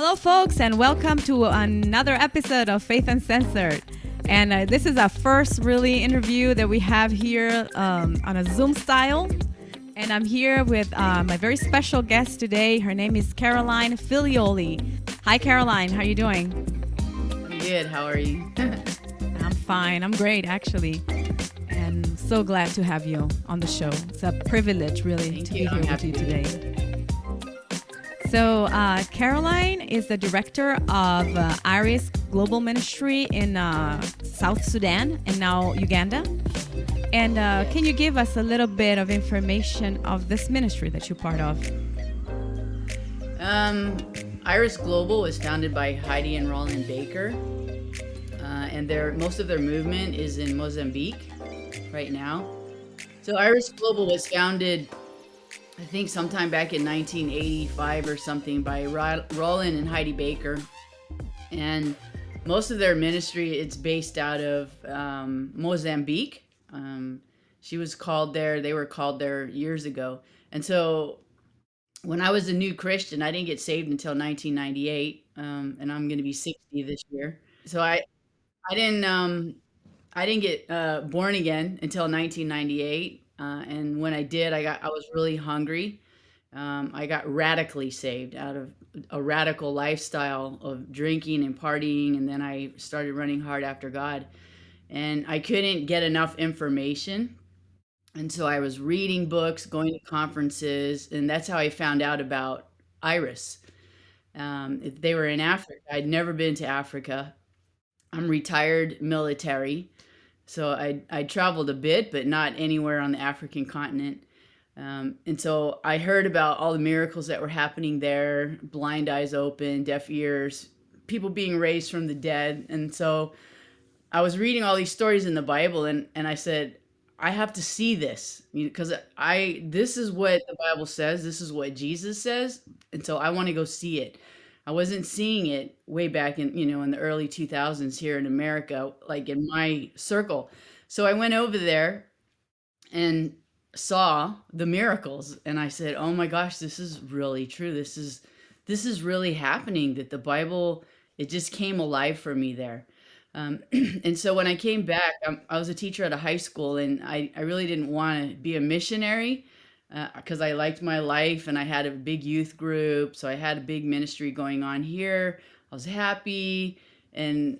Hello, folks, and welcome to another episode of Faith Uncensored. And this is our first really interview that we have here on a Zoom style. And I'm here with my very special guest today. Her name is Carolyn Figlioli. Hi, Caroline. How are you doing? I'm good. How are you? I'm fine. I'm great, actually. And so glad to have you on the show. It's a privilege, really, to be here with you today. So Caroline is the director of Iris Global Ministry in South Sudan and now Uganda. And can you give us a little bit of information of this ministry that you're part of? Iris Global was founded by Heidi and Roland Baker, and most of their movement is in Mozambique right now. So Iris Global was founded, I think, sometime back in 1985 or something by Roland and Heidi Baker, and most of their ministry, it's based out of Mozambique. They were called there years ago. And so when I was a new Christian, I didn't get saved until 1998, and I'm going to be 60 this year. So I didn't get born again until 1998. And when I did, I was really hungry. I got radically saved out of a radical lifestyle of drinking and partying, and then I started running hard after God. And I couldn't get enough information. And so I was reading books, going to conferences, and that's how I found out about Iris. They were in Africa. I'd never been to Africa. I'm retired military, so I traveled a bit, but not anywhere on the African continent. And so I heard about all the miracles that were happening there, blind eyes open, deaf ears, people being raised from the dead. And so I was reading all these stories in the Bible, and I said, I have to see this, because this is what the Bible says. This is what Jesus says. And so I want to go see it. I wasn't seeing it way back in the early 2000s here in America, like in my circle. So I went over there and saw the miracles, and I said, oh my gosh, this is really true. This is really happening, that the Bible, it just came alive for me there. And so when I came back, I was a teacher at a high school, and I really didn't want to be a missionary because I liked my life, and I had a big youth group. So I had a big ministry going on here. I was happy. And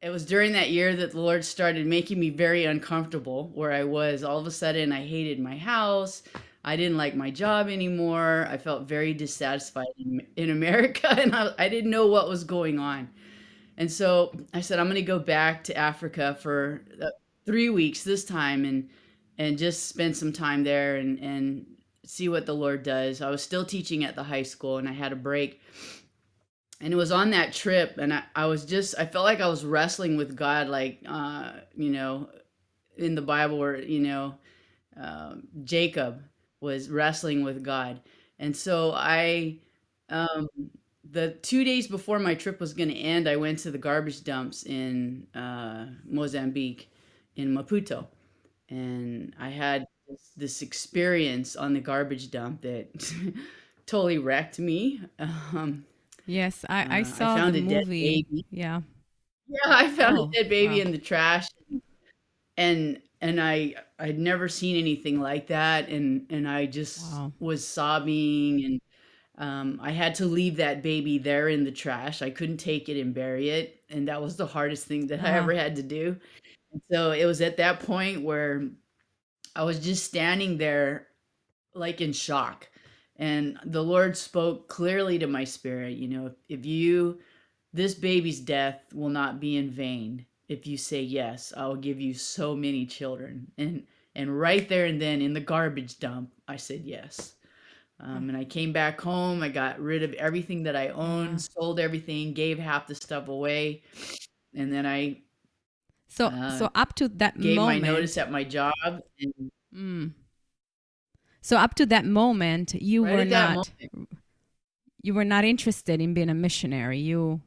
it was during that year that the Lord started making me very uncomfortable where I was. All of a sudden, I hated my house. I didn't like my job anymore. I felt very dissatisfied in America, and I didn't know what was going on. And so I said, I'm going to go back to Africa for 3 weeks this time and just spend some time there and see what the Lord does. I was still teaching at the high school, and I had a break. And it was on that trip, and I felt like I was wrestling with God, like, in the Bible where, Jacob was wrestling with God. And so the 2 days before my trip was going to end, I went to the garbage dumps in Mozambique, in Maputo. And I had this experience on the garbage dump that totally wrecked me. Yes, I I saw found the a dead movie. baby. Yeah. Yeah, I found a Oh, dead baby wow. in the trash, and I'd never seen anything like that, and I just Wow. was sobbing, and I had to leave that baby there in the trash. I couldn't take it and bury it, and that was the hardest thing that I Uh, ever had to do. And so it was at that point where I was just standing there like in shock. And the Lord spoke clearly to my spirit, this baby's death will not be in vain. If you say yes, I will give you so many children. And right there and then in the garbage dump, I said yes. And I came back home. I got rid of everything that I yeah. owned, sold everything, gave half the stuff away, and then I So uh, so up to that gave my notice moment, at my job. And mm, so up to that moment, right at that moment, you were not interested in being a missionary. You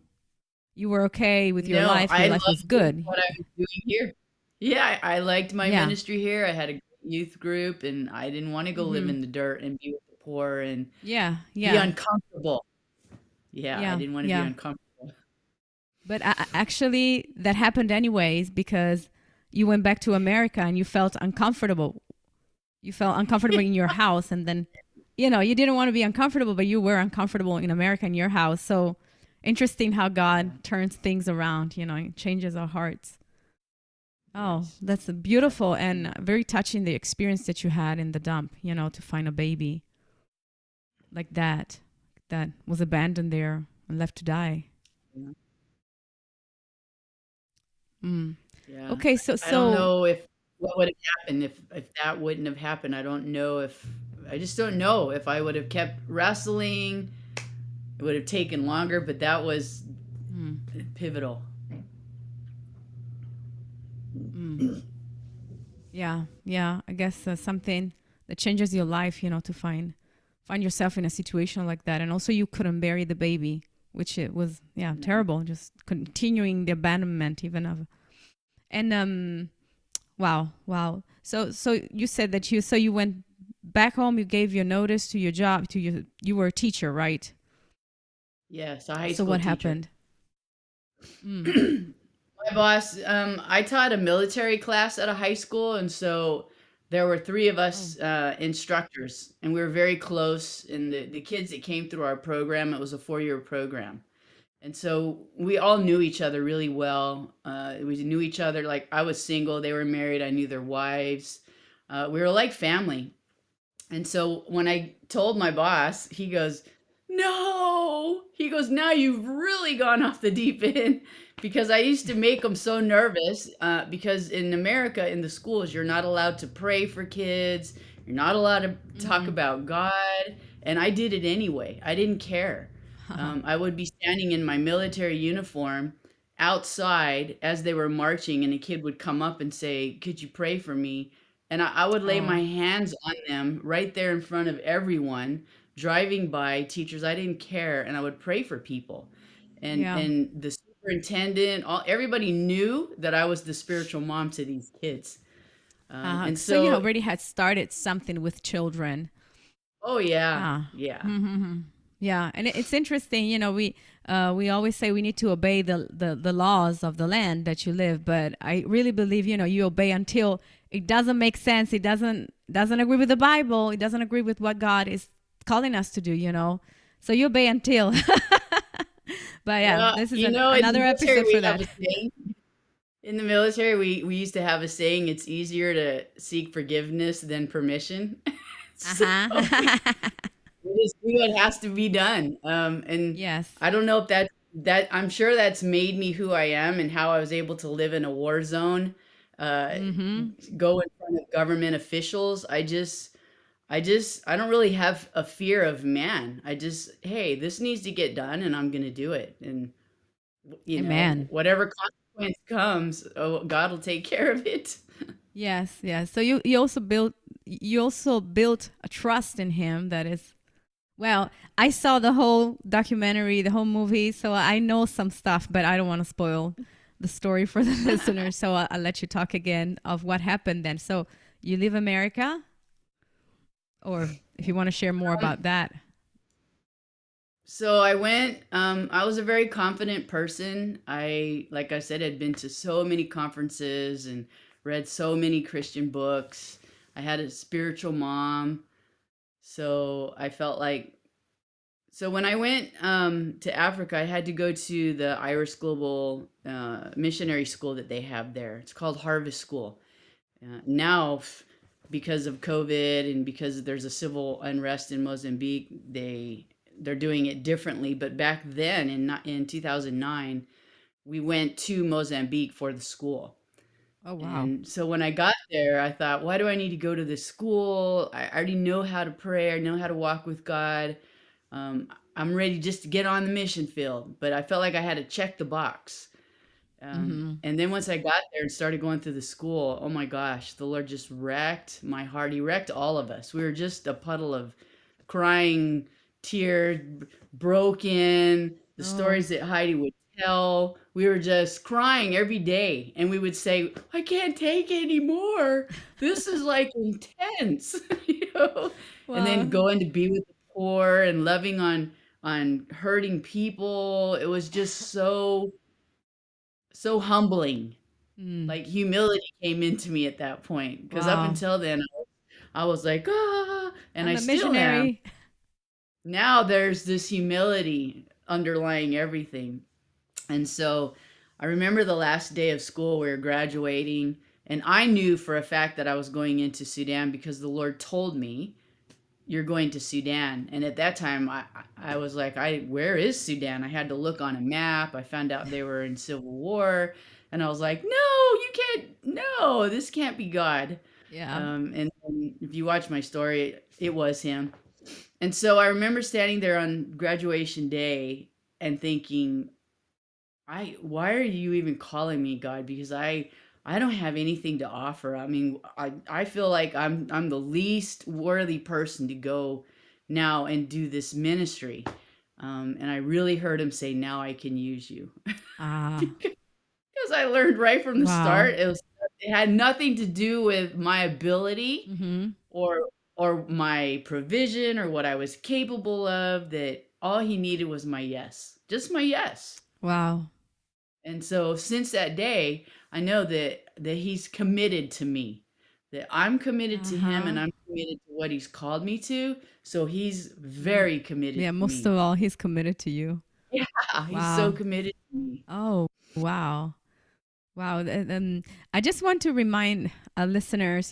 were okay with your no, life. Your I life was loved doing good. what I was doing here. Yeah, I liked my Yeah. ministry here. I had a great youth group, and I didn't want to go live Mm-hmm. in the dirt and be with the poor and Yeah. be Yeah. uncomfortable. Yeah, I Yeah, didn't want to be yeah. uncomfortable. But actually, that happened anyways because you went back to America and you felt uncomfortable. You felt uncomfortable in your house, and then, you didn't want to be uncomfortable, but you were uncomfortable in America in your house. So interesting how Yeah. God turns things around, and changes our hearts. Oh, Yes. that's a beautiful and very touching the experience that you had in the dump, to find a baby like that was abandoned there and left to die. Yeah. Mm. Yeah. Okay, so I don't so know if what would have happened if that wouldn't have happened. I don't know if I just don't know if I would have kept wrestling. It would have taken longer, but that was mm, pivotal. mm, yeah, yeah, I guess something that changes your life, to find yourself in a situation like that, and also you couldn't bury the baby, which it was, yeah, No. terrible, just continuing the abandonment even of. And wow, wow. So you said that you went back home, you gave your notice to your job, you were a teacher, right? Yes, a high So school what teacher. happened? Mm. My boss, I taught a military class at a high school, and so there were three of Oh. us instructors, and we were very close. And the kids that came through our program, it was a 4-year program. And so we all knew each other really well. We knew each other like I was single, they were married, I knew their wives. We were like family. And so when I told my boss, he goes, "No." He goes, "Now you've really gone off the deep end." Because I used to make them so nervous. Because in America, in the schools, you're not allowed to pray for kids, you're not allowed to talk Mm. about God. And I did it anyway. I didn't care. I would be standing in my military uniform outside as they were marching, and a kid would come up and say, "Could you pray for me?" And I would lay Oh, my hands on them right there in front of everyone, driving by, teachers, I didn't care, and I would pray for people. And yeah. and the superintendent, everybody knew that I was the spiritual mom to these kids. And So you so, already had started something with children. oh yeah, Ah. yeah. Mm-hmm. Yeah, and it's interesting. We always say we need to obey the laws of the land that you live, but I really believe you obey until it doesn't make sense. It doesn't agree with the Bible. It doesn't agree with what God is calling us to do. So you obey until. But yeah, Well, this is in the another military, episode for we have that. a saying. In the military, we used to have a saying, it's easier to seek forgiveness than permission. Uh So huh. we just do what has to be done. And Yes. I don't know if that I'm sure that's made me who I am and how I was able to live in a war zone, uh, Mm-hmm. go in front of government officials. I don't really have a fear of man. Hey, this needs to get done, and I'm gonna do it. And Amen. whatever consequence comes, oh, God will take care of it. Yes, yes. So you also built a trust in him that is, well, I saw the whole documentary, the whole movie, so I know some stuff, but I don't want to spoil the story for the listeners. So I'll let you talk again of what happened then. So you leave America, or if you want to share more Um, about that. So I went, I was a very confident person. Like I said, had been to so many conferences and read so many Christian books. I had a spiritual mom. So I felt like, so when I went to Africa, I had to go to the Irish Global Missionary School that they have there. It's called Harvest School. Now, because of COVID and because there's a civil unrest in Mozambique, they're doing it differently. But back then, in 2009, we went to Mozambique for the school. Oh, wow. And so when I got there, I thought, why do I need to go to this school? I already know how to pray. I know how to walk with God. I'm ready just to get on the mission field. But I felt like I had to check the box. Mm-hmm. And then once I got there and started going through the school, oh my gosh, the Lord just wrecked my heart. He wrecked all of us. We were just a puddle of crying, tears, broken. The Oh, stories that Heidi would tell, we were just crying every day. And we would say, I can't take anymore. This is like intense, you know? And then well, going to be with the poor and loving on hurting people. It was just so humbling. Mm. Like humility came into me at that point because up Wow. until then I was like, ah, and I I'm a still am. missionary. Now there's this humility underlying everything. And so I remember the last day of school, we were graduating, and I knew for a fact that I was going into Sudan because the Lord told me, "You're going to Sudan." And at that time, I was like, where is Sudan? I had to look on a map. I found out they were in civil war, and I was like, no, you can't. No, this can't be God. Yeah. And if you watch my story, it was him. And so I remember standing there on graduation day and thinking, I why are you even calling me God? Because I don't have anything to offer. I mean, I feel like I'm the least worthy person to go now and do this ministry. And I really heard him say, "Now I can use you," Ah. because I learned right from the Wow. start it had nothing to do with my ability Mm-hmm. or my provision or what I was capable of. That all he needed was my yes, just my yes. Wow. And so since that day, I know that he's committed to me, that I'm committed to him Uh-huh. and I'm committed to what he's called me to. So he's Mm. very committed Yeah, to most me. of all, he's committed to you. Yeah, he's so Wow. committed to me. Oh, wow. Wow. I just want to remind listeners,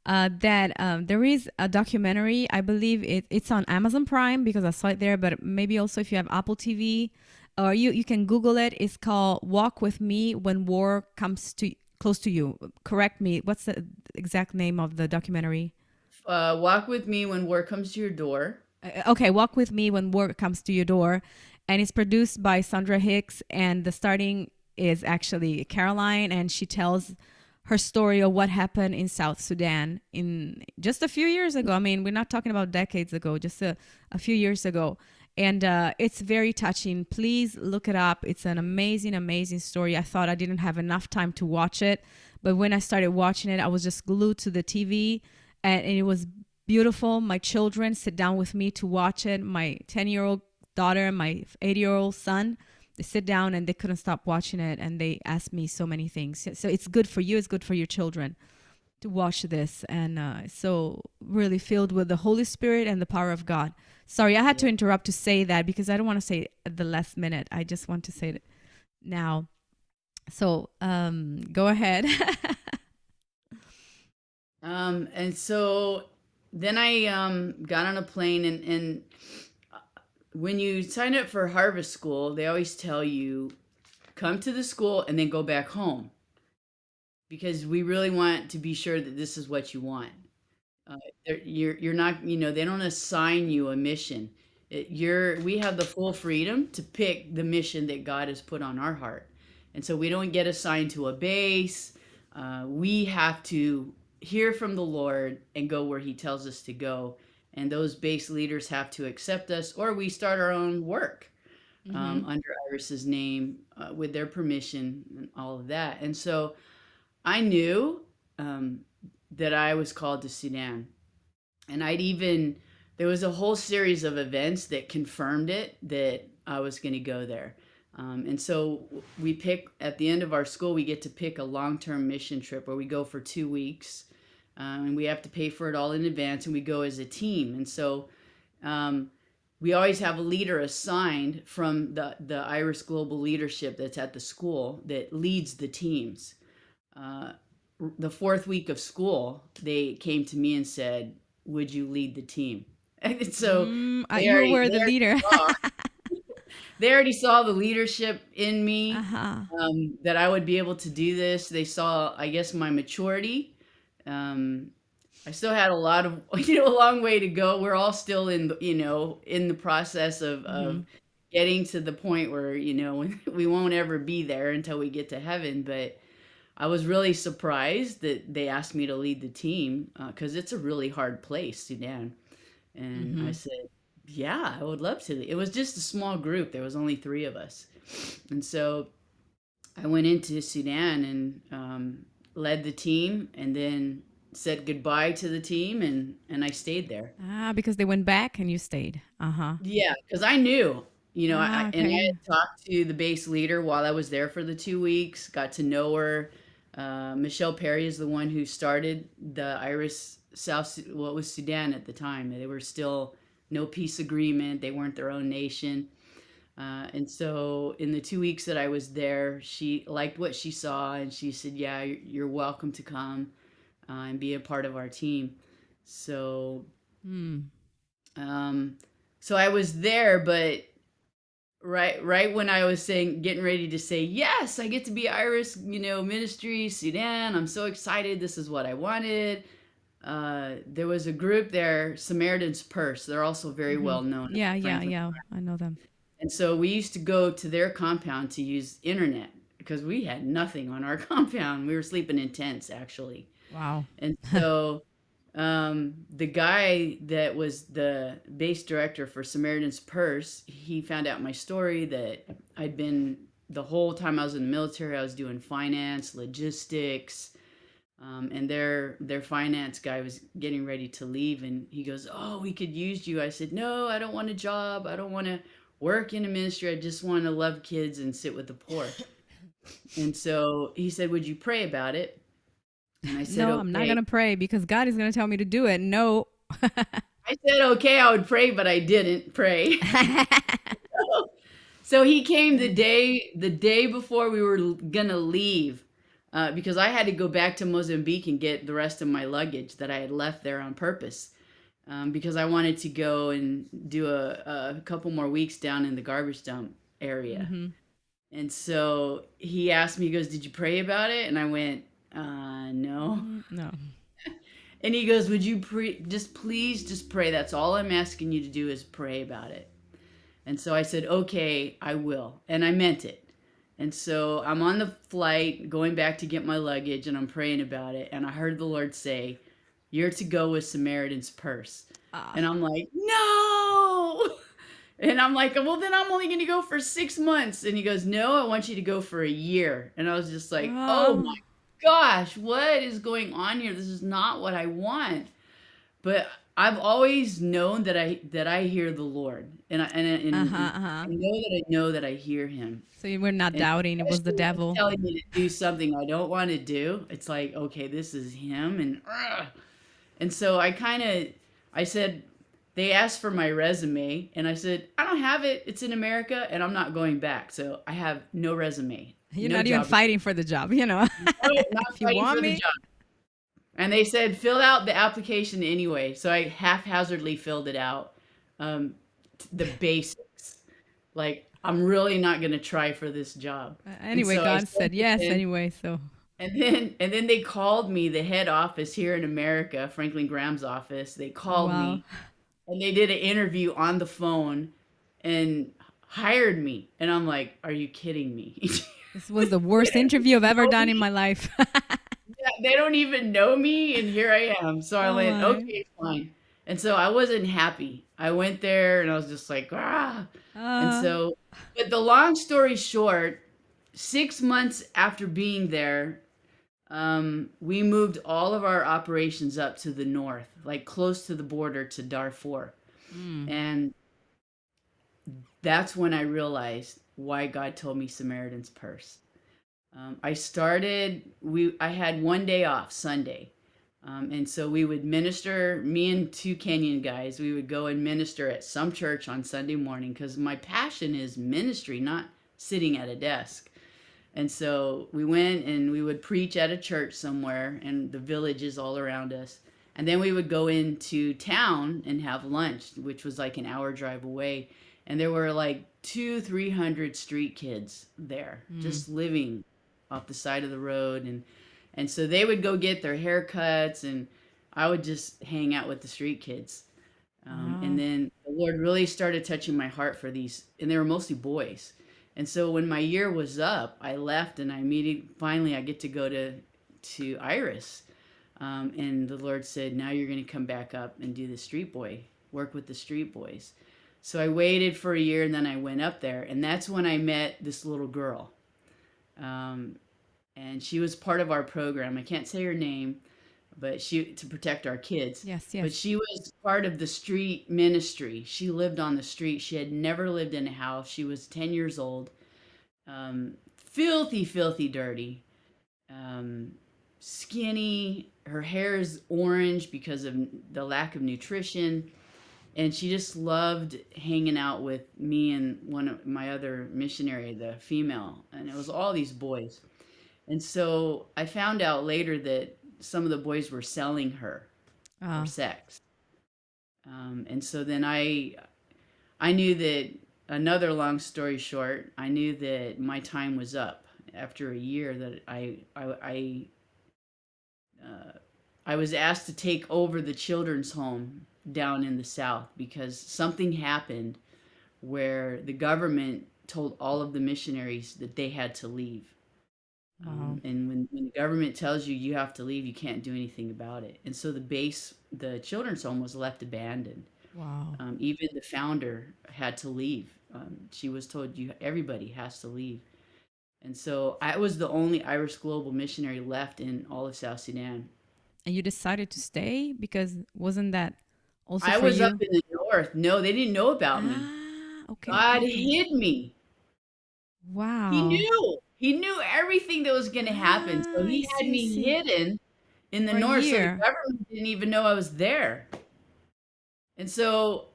that there is a documentary. I believe it's on Amazon Prime because I saw it there, but maybe also if you have Apple TV or you can Google it. It's called Walk With Me When War Comes to Close to You. Correct me. What's the exact name of the documentary? Walk with me when war comes to your door. Okay, Walk With Me When War Comes to Your Door. And it's produced by Sandra Hicks. And the starting is actually Caroline. And she tells her story of what happened in South Sudan in just a few years ago. I mean, we're not talking about decades ago, just a few years ago. And it's very touching. Please look it up. It's an amazing, amazing story. I thought I didn't have enough time to watch it. But when I started watching it, I was just glued to the TV. And it was beautiful. My children sit down with me to watch it. My 10-year-old daughter and my 8-year-old son, they sit down and they couldn't stop watching it. And they asked me so many things. So it's good for you. It's good for your children to watch this. And so really filled with the Holy Spirit and the power of God. Sorry, I had to Yeah. interrupt to say that because I don't want to say it at the last minute. I just want to say it now. So go ahead. And so then I got on a plane and when you sign up for harvest school, they always tell you come to the school and then go back home because we really want to be sure that this is what you want. Uh, you're not, they don't assign you a mission. We have the full freedom to pick the mission that God has put on our heart, and so we don't get assigned to a base. We have to hear from the Lord and go where He tells us to go, and those base leaders have to accept us, or we start our own work Mm-hmm. under Iris's name with their permission and all of that. And so I knew um, that I was called to Sudan. And there was a whole series of events that confirmed it that I was going to go there. And so at the end of our school, we get to pick a long term mission trip where we go for 2 weeks. And we have to pay for it all in advance, and we go as a team. And so um, we always have a leader assigned from the Iris Global Leadership that's at the school that leads the teams. Uh, the fourth week of school, they came to me and said, "Would you lead the team?" And so they You already were they the already leader. saw they already saw the leadership in me, Uh-huh. that I would be able to do this. They saw, I guess, my maturity. Um, I still had a lot of a long way to go. We're all still in the process Mm-hmm. of getting to the point where we won't ever be there until we get to heaven, but I was really surprised that they asked me to lead the team because it's a really hard place, Sudan. And I Mm-hmm. said, "Yeah, I would love to." It was just a small group. There was only three of us, and so I went into Sudan and led the team. And then said goodbye to the team, and I stayed there. Ah, because they went back and you stayed. Uh-huh. Yeah, because I knew, Ah, and I okay. had talked to the base leader while I was there for the 2 weeks, got to know her. Michelle Perry is the one who started the Iris well, it was Sudan at the time. They were still no peace agreement. They weren't their own nation. And so in the 2 weeks that I was there, she liked what she saw and she said, yeah, you're welcome to come and be a part of our team. So, Hmm. um, so I was there, but right when I was getting ready to say, yes, I get to be Iris, ministry, Sudan. I'm so excited. This is what I wanted. There was a group there, Samaritan's Purse. They're also very Mm-hmm. well known in Yeah, yeah, Franklin. yeah. I know them. And so we used to go to their compound to use internet because we had nothing on our compound. We were sleeping in tents, actually. Wow. And so the guy that was the base director for Samaritan's Purse, he found out my story that I'd been the whole time I was in the military, I was doing finance, logistics, and their finance guy was getting ready to leave, and he goes, "Oh, we could use you." I said, "No, I don't want a job. I don't want to work in a ministry. I just want to love kids and sit with the poor." And so he said, "Would you pray about it?" And I said, No, I'm not "Okay." gonna pray because God is gonna tell me to do it. No. I said, "Okay, I would pray," but I didn't pray. So he came the day before we were gonna leave, because I had to go back to Mozambique and get the rest of my luggage that I had left there on purpose, because I wanted to go and do a couple more weeks down in the garbage dump area. Mm-hmm. And so he asked me, he goes, "Did you pray about it?" And I went, "No." No. And he goes, "Would you just please just pray? That's all I'm asking you to do is pray about it." And so I said, "Okay, I will." And I meant it. And so I'm on the flight going back to get my luggage and I'm praying about it. And I heard the Lord say, "You're to go with Samaritan's Purse." Ah. And I'm like, "No." And I'm like, "Well, then I'm only going to go for 6 months." And he goes, "No, I want you to go for a year." And I was just like, "Oh my Oh. gosh, what is going on here? This is not what I want." But I've always known that I hear the Lord, and Uh-huh. Uh-huh. I know that I hear Him, So you were not and doubting it was the especially when He's devil. telling me to do something I don't want to do. It's like, okay, this is Him, and so I said, they asked for my resume, and I said, "I don't have it. It's in America, and I'm not going back, so I have no resume, You're no not even job, fighting for the job, you know. not If you fighting want for the me. job." And they said, "Fill out the application anyway." So I haphazardly filled it out. The basics. Like, I'm really not going to try for this job. And Anyway, so I God sent said it yes in. anyway, so And then they called me, the head office here in America, Franklin Graham's office. They called wow. me and they did an interview on the phone and hired me. And I'm like, "Are you kidding me?" This was the They worst don't even interview I've ever know done in me. my life. Yeah, they don't even know me, and here I am. So I Oh went, my. "Okay, fine." And so I wasn't happy. I went there and I was just like, "Ah." And Uh, so, but the long story short, 6 months after being there, we moved all of our operations up to the north, like close to the border to Darfur. mm. And that's when I realized why God told me Samaritan's Purse. I had one day off, Sunday. And so we would minister, me and two Kenyan guys, we would go and minister at some church on Sunday morning because my passion is ministry, not sitting at a desk. And so we went and we would preach at a church somewhere in the villages all around us. And then we would go into town and have lunch, which was like an hour drive away. And there were like 300 street kids there Mm. just living off the side of the road. And so they would go get their haircuts and I would just hang out with the street kids. And Wow. then the Lord really started touching my heart for these, and they were mostly boys. And so when my year was up, I left, and finally I get to go to Iris, and the Lord said, "Now you're going to come back up and do the street boy work with the street boys." So I waited for a year, and then I went up there, and that's when I met this little girl, um, and she was part of our program. I can't say her name, but she to protect our kids. Yes, But yes. she was part of the street ministry. She lived on the street. She had never lived in a house. She was 10 years old. Filthy, filthy, dirty. Um, Skinny. Her hair is orange because of the lack of nutrition. And she just loved hanging out with me and one of my other missionary, the female. And it was all these boys. And so I found out later that some of the boys were selling her for Oh, sex. And so then I knew that, another long story short, I knew that my time was up after a year. That uh, I was asked to take over the children's home down in the south because something happened where the government told all of the missionaries that they had to leave. wow. And when the government tells you you have to leave, you can't do anything about it. And so the children's home was left abandoned. Wow. Even the founder had to leave. She was told everybody has to leave. And so I was the only Irish Global missionary left in all of South Sudan. And you decided to stay because wasn't that also I for was up you? in the north. No, they didn't know about me. Ah, okay, okay, God okay. hid me. He Wow. knew. He knew everything that was going to happen. So Ah, I he had see, I me see. hidden in the For a north, so the year. government didn't even know I was there. And so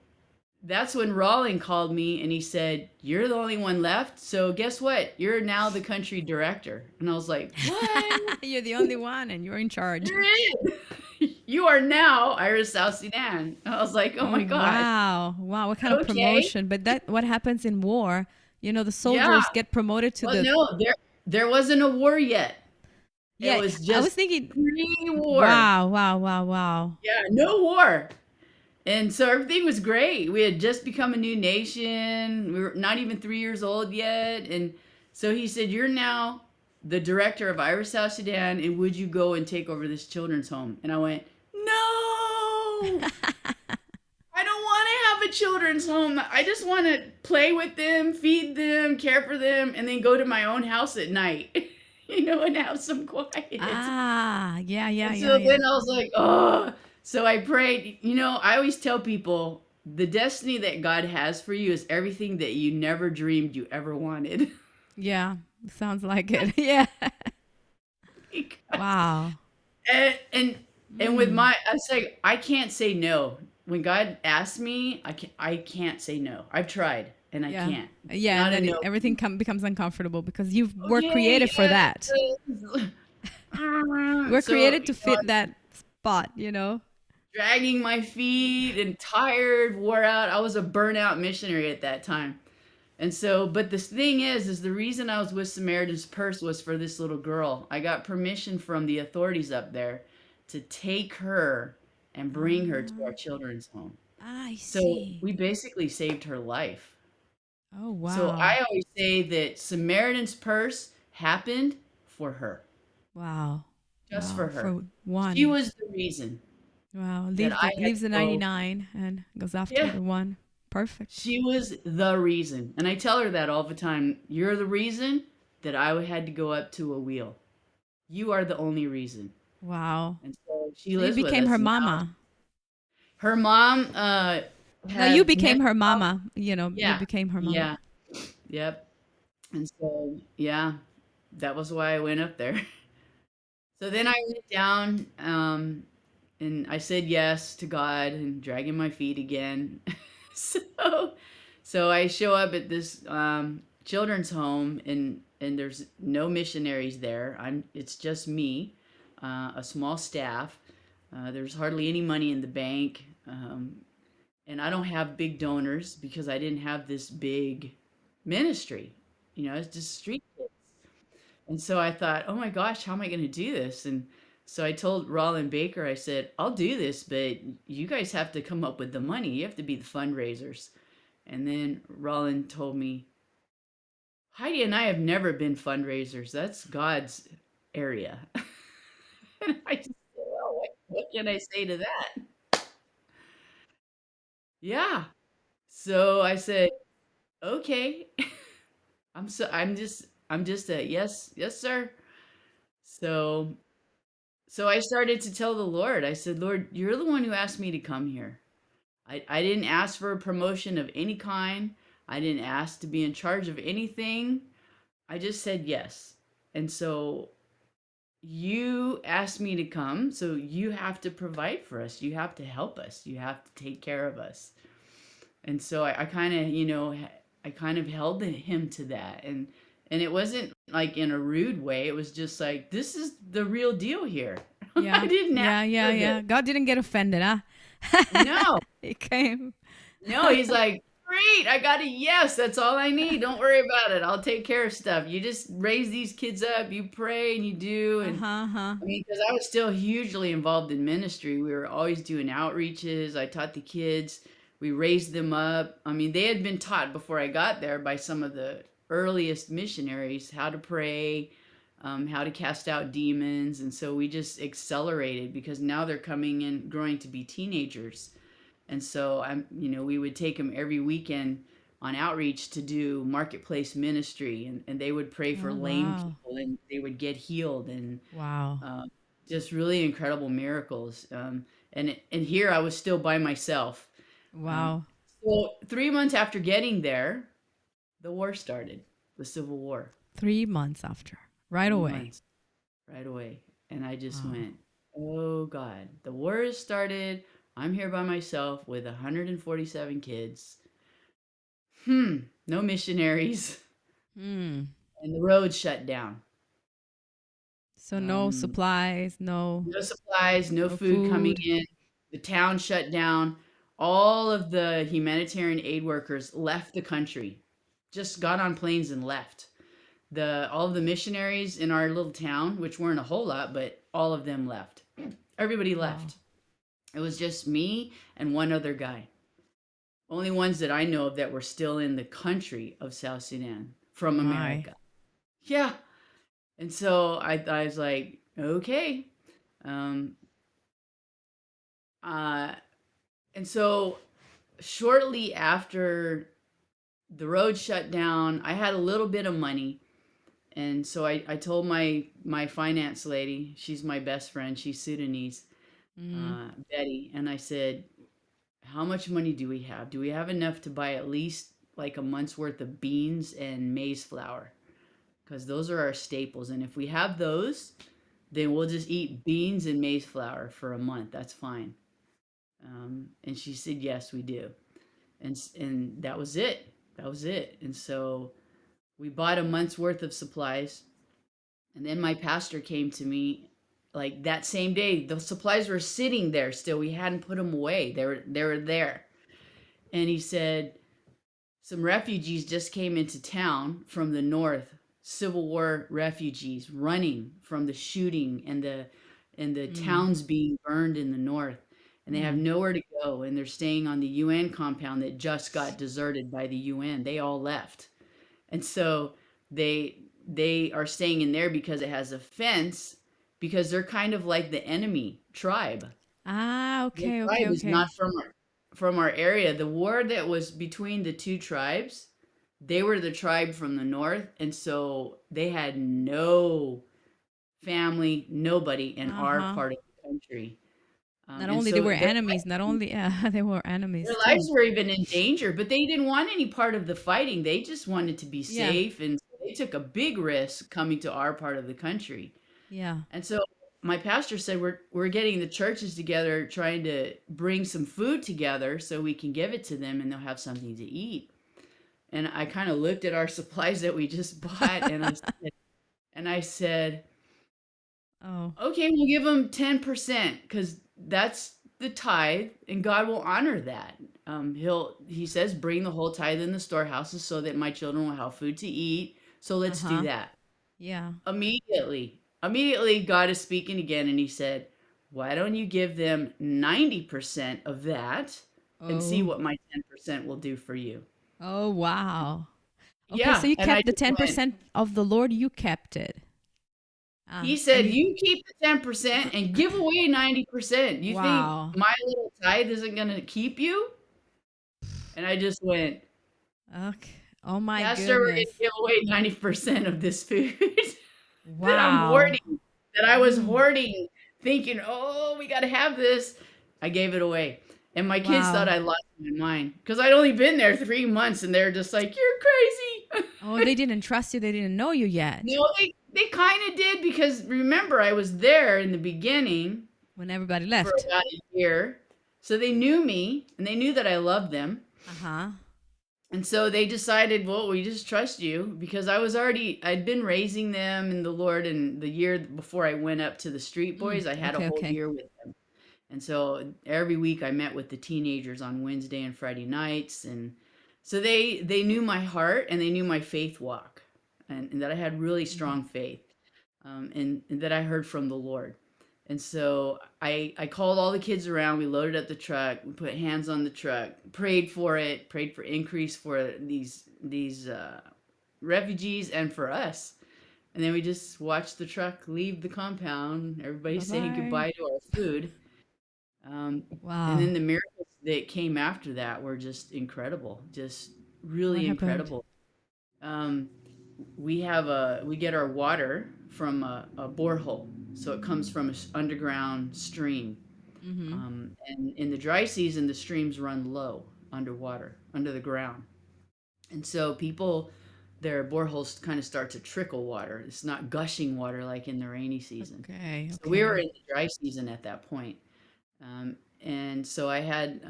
that's when Rawling called me and he said, "You're the only one left. So guess what? You're now the country director." And I was like, "What? You're the only one and you're in charge. You're in. You are now Irish South Sudan." And I was like, "Oh Oh, my gosh. wow. Wow, what kind of Okay. promotion? But that what happens in war, the Yeah. soldiers get promoted to Well, the. no, there wasn't a war yet. It Yeah, was I just was thinking, pre-war. wow, wow, wow, wow. Yeah, no war. And so everything was great. We had just become a new nation. We were not even 3 years old yet. And so he said, "You're now the director of Irish South Sudan, and would you go and take over this children's home?" And I went, "No, I don't want to have a children's home. I just want to play with them, feed them, care for them, and then go to my own house at night, and have some quiet." Ah, yeah, yeah, And yeah, so yeah. then I was like, "Oh." So I prayed. I always tell people the destiny that God has for you is everything that you never dreamed you ever wanted. Yeah, sounds like it. Yeah. Because- Wow. and with Mm. I say I can't say no. When God asks me, I can't say no. I've tried and I Yeah. can't. Yeah, and Not a then no. everything becomes uncomfortable because you were Okay, created for that. yes. We're So, created to fit that spot. dragging my feet and tired, wore out. I was a burnout missionary at that time. And so, but the thing is the reason I was with Samaritan's Purse was for this little girl. I got permission from the authorities up there to take her and bring her to our Ah, children's home. I So see. we basically saved her life. Oh, So wow. I always say that Samaritan's Purse happened for her, Wow. just Wow. for her. For She one. was the reason Wow. that Leaves I the had leaves to the go. 99 and goes after Yeah, the one. Perfect. she was the reason. And I tell her that all the time. You're the reason that I had to go up to a wheel. You are the only reason. Wow. And so she So you lives with became us her now. mama. Her mom No, you had became mental her problems. mama. You Yeah. became her mama. Yeah. Yep. And so, yeah, that was why I went up there. So then I went down, and I said yes to God and dragging my feet again. so, so I show up at this children's home, and there's no missionaries there. It's just me, a small staff. There's hardly any money in the bank, and I don't have big donors because I didn't have this big ministry. It's just street kids. And so I thought, "Oh my gosh, how am I going to do this?" And so I told Roland Baker, I said, "I'll do this, but you guys have to come up with the money. You have to be the fundraisers." And then Roland told me, "Heidi and I have never been fundraisers. That's God's area." And I just said, "Well, what can I say to that?" Yeah. So I said, "Okay." I'm just a yes, yes, sir. So So I started to tell the Lord, I said, Lord, you're the one who asked me to come here. I didn't ask for a promotion of any kind. I didn't ask to be in charge of anything. I just said yes. And so you asked me to come, so you have to provide for us. You have to help us. You have to take care of us. And so I kind of, I kind of held him to that. And it wasn't like in a rude way. It was just like, this is the real deal here. I Yeah. didn't ask Yeah. Yeah. for this. Yeah. God didn't get offended, huh? No, He came. no, he's like, great, I got a yes. That's all I need. Don't worry about it. I'll take care of stuff. You just raise these kids up. You pray and you do. Uh And huh. Huh. I mean, because I was still hugely involved in ministry. We were always doing outreaches. I taught the kids. We raised them up. I mean, they had been taught before I got there by some of the earliest missionaries how to pray, how to cast out demons. And so we just accelerated because now they're coming in, growing to be teenagers. And so we would take them every weekend on outreach to do marketplace ministry, and they would pray for Oh lame wow. people, and they would get healed, and Wow. uh, just really incredible miracles. And here I was still by myself. Um, Wow. so 3 months after getting there, the war started, the Civil War. 3 months after, right Three away. months right away. And I just Wow. went, oh God, the war has started. I'm here by myself with 147 kids. No missionaries. Hmm. And the road shut down. So no Um, supplies, no no supplies, no no food coming food. in. The town shut down. All of the humanitarian aid workers left the country, just got on planes and left. All of the missionaries in our little town, which weren't a whole lot, but all of them left. Everybody Wow. left. It was just me and one other guy. Only ones that I know of that were still in the country of South Sudan from My. America. Yeah. And so I was like, okay. Um, uh, and so shortly after the road shut down, I had a little bit of money. And so I told my finance lady, she's my best friend, she's Sudanese, Mm. Betty, and I said, how much money do we have? Do we have enough to buy at least like a month's worth of beans and maize flour? Because those are our staples. And if we have those, then we'll just eat beans and maize flour for a month. That's fine. And she said, yes, we do. And that was it. That was it. And so we bought a month's worth of supplies. And then my pastor came to me like that same day. The supplies were sitting there still. We hadn't put them away. They were there. And he said, some refugees just came into town from the north, Civil War refugees running from the shooting and the Mm. towns being burned in the north. And they have Mm. nowhere to go, and they're staying on the UN compound that just got deserted by the UN. They all left. And so they are staying in there because it has a fence, because they're kind of like the enemy tribe. Ah, Their okay, okay, tribe is okay. not from our area. The war that was between the two tribes, they were the tribe from the north, and so they had no family, nobody in our Uh-huh. part of the country. Not And only they so were their enemies, not only they were enemies their too. lives were even in danger, but they didn't want any part of the fighting. They just wanted to be Yeah. safe, and so they took a big risk coming to our part of the country. Yeah. And so my pastor said we're getting the churches together, trying to bring some food together so we can give it to them and they'll have something to eat. And I kind of looked at our supplies that we just bought, and I said, Oh. okay, we'll give them 10% because that's the tithe, and God will honor that. He says, bring the whole tithe in the storehouses so that my children will have food to eat. So let's do Uh-huh. that. Yeah. Immediately, God is speaking again, and he said, why don't you give them 90% of that and see Oh. what my 10% will do for you? Oh, wow. Okay, so Yeah. you And I kept the just went, 10% of the Lord, you kept it. he And said, you you keep the 10% and give away 90%. You think wow. my little tithe isn't going to keep you? And I just went, Okay. Oh my Pastor, we're going goodness. to give away 90% of this food that I'm Wow. hoarding, that I was Mm. hoarding thinking, oh, we got to have this. I gave it away. And my kids thought Wow. I lost my mind because I'd only been there 3 months and they're just like, you're crazy. Oh, they didn't trust you. They didn't know you yet No, they kind of did because remember, I was there in the beginning when everybody for left. about a year. So they knew me and they knew that I loved them. Uh-huh. And so they decided, well, we just trust you because I'd been raising them in the Lord. And the year before I went up to the Street Boys, I had a Okay, whole okay. year with them. And so every week I met with the teenagers on Wednesday and Friday nights. And so they knew my heart and they knew my faith walk and that I had really strong faith and that I heard from the Lord. And so I called all the kids around. We loaded up the truck. We put hands on the truck. Prayed for it. Prayed for increase for these refugees and for us. And then we just watched the truck leave the compound. Everybody saying Bye-bye. goodbye to our food. Um, and Wow. then the miracles that came after that were just incredible. Just What really happened? incredible. Um, we get our water from a borehole, so it comes from an underground stream. Mm-hmm. And in the dry season, the streams run low underwater, under the ground, and so people, their boreholes kind of start to trickle water. It's not gushing water like in the rainy season. Okay, So we were okay. in the dry season at that point. And so I had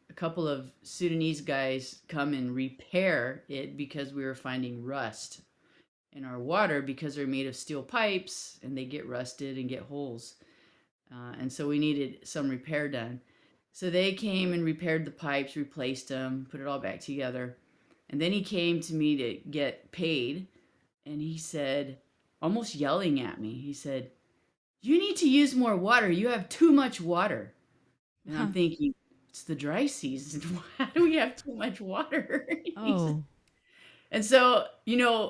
a couple of Sudanese guys come and repair it because we were finding rust in our water because they're made of steel pipes and they get rusted and get holes. And so we needed some repair done. So they came and repaired the pipes, replaced them, put it all back together. And then he came to me to get paid. And he said, almost yelling at me, he said, you need to use more water. You have too much water. And I'm Huh. thinking, it's the dry season. Why do we have too much water? Oh. And so,